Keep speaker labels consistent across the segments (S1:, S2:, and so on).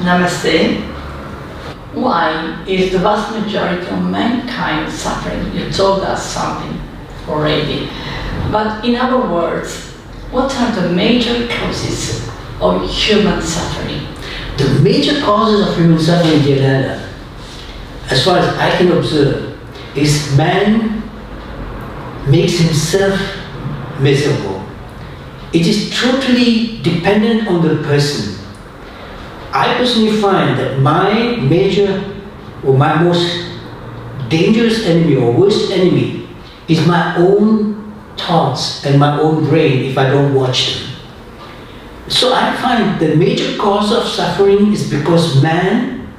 S1: Namaste. Why is the vast majority of mankind suffering? You told us something already. But in other words, what are the major causes of human suffering?
S2: The major causes of human suffering, dear Nana, as far as I can observe, is man makes himself miserable. It is totally dependent on the person. I personally find that my major or my most dangerous enemy or worst enemy is my own thoughts and my own brain if I don't watch them. So I find the major cause of suffering is because man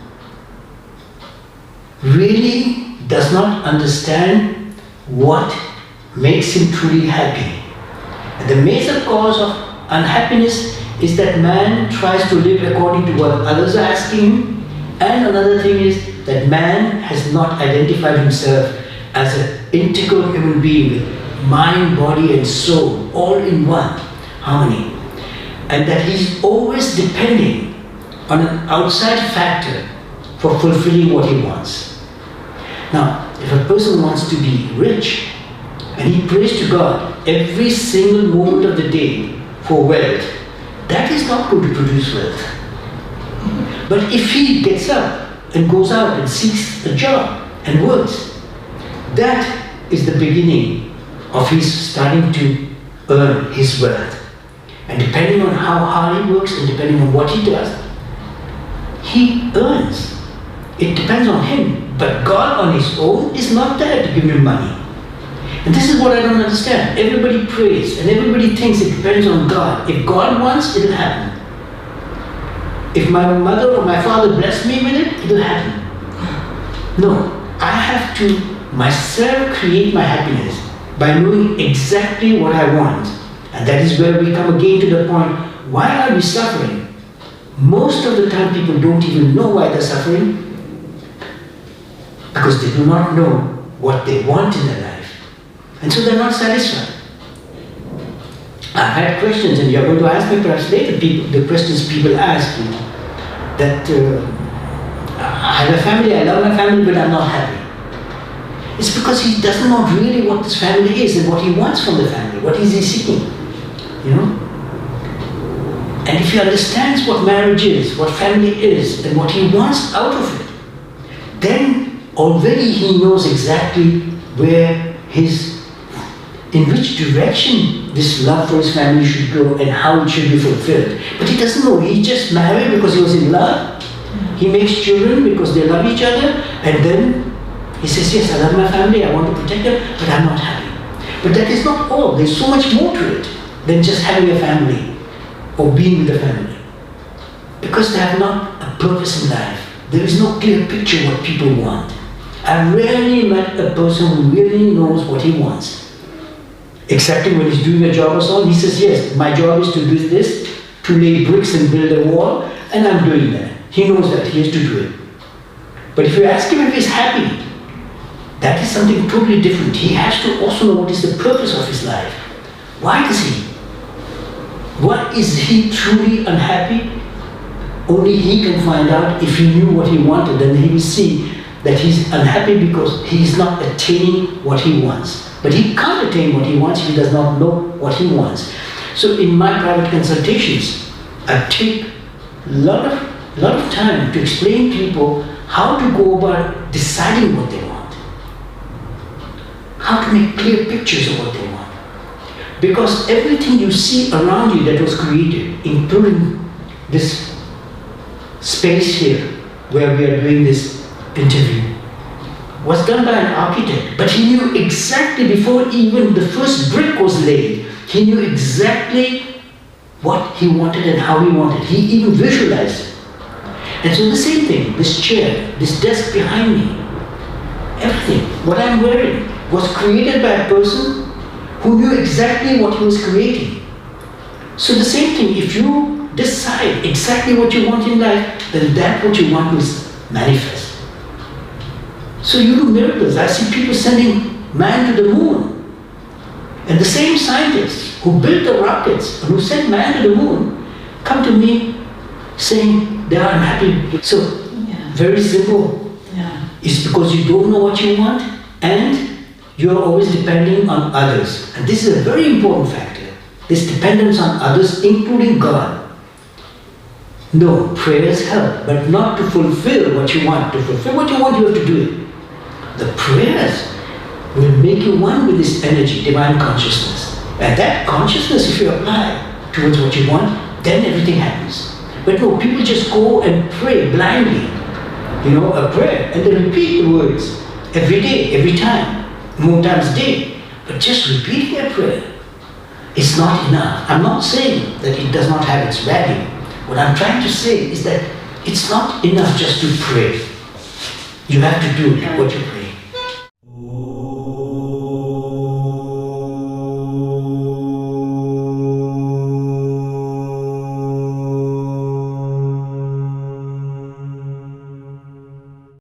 S2: really does not understand what makes him truly happy. And the major cause of unhappiness is that man tries to live according to what others are asking him, and another thing is that man has not identified himself as an integral human being with mind, body and soul all in one harmony, and that he's always depending on an outside factor for fulfilling what he wants. Now, if a person wants to be rich and he prays to God every single moment of the day for wealth, that is not going to produce wealth. But if he gets up and goes out and seeks a job and works, that is the beginning of his starting to earn his wealth. And depending on how hard he works and depending on what he does, he earns. It depends on him. But God on his own is not there to give him money. And this is what I don't understand. Everybody prays and everybody thinks it depends on God. If God wants, it will happen. If my mother or my father bless me with it, it will happen. No, I have to myself create my happiness by knowing exactly what I want. And that is where we come again to the point, why are we suffering? Most of the time people don't even know why they're suffering, because they do not know what they want in their life. And so they're not satisfied. I've had questions, and you're going to ask me perhaps later, the questions people ask, that I have a family, I love my family, but I'm not happy. It's because he doesn't know really what this family is and what he wants from the family. What is he seeking? And if he understands what marriage is, what family is, and what he wants out of it, then already he knows exactly in which direction this love for his family should go and how it should be fulfilled. But he doesn't know. He just married because he was in love. He makes children because they love each other, and then he says, yes, I love my family, I want to protect them, but I'm not happy. But that is not all. There's so much more to it than just having a family or being with a family. Because they have not a purpose in life. There is no clear picture what people want. I've rarely met a person who really knows what he wants. Excepting when he's doing a job or so, he says, yes, my job is to do this, to lay bricks and build a wall, and I'm doing that. He knows that, he has to do it. But if you ask him if he's happy, that is something totally different. He has to also know what is the purpose of his life. Why does he? What is he truly unhappy? Only he can find out. If he knew what he wanted, then he will see that he's unhappy because he's not attaining what he wants. But he can't attain what he wants if he does not know what he wants. So in my private consultations, I take a lot of time to explain to people how to go about deciding what they want. How to make clear pictures of what they want. Because everything you see around you that was created, including this space here where we are doing this interview, was done by an architect. But he knew exactly before even the first brick was laid, he knew exactly what he wanted and how he wanted. He even visualized it. And so the same thing, this chair, this desk behind me, everything, what I'm wearing, was created by a person who knew exactly what he was creating. So the same thing, if you decide exactly what you want in life, then that what you want will manifest. So you do miracles. I see people sending man to the moon. And the same scientists who built the rockets and who sent man to the moon come to me saying, they are unhappy. So, very simple.
S1: Yeah.
S2: It's because you don't know what you want and you're always depending on others. And this is a very important factor. This dependence on others, including God. No, prayers help, but not to fulfill what you want. To fulfill what you want, you have to do it. The prayers will make you one with this energy, divine consciousness. And that consciousness, if you apply towards what you want, then everything happens. But no, people just go and pray blindly. A prayer, and they repeat the words every day, every time, more times a day. But just repeating a prayer is not enough. I'm not saying that it does not have its value. What I'm trying to say is that it's not enough just to pray. You have to do what you pray.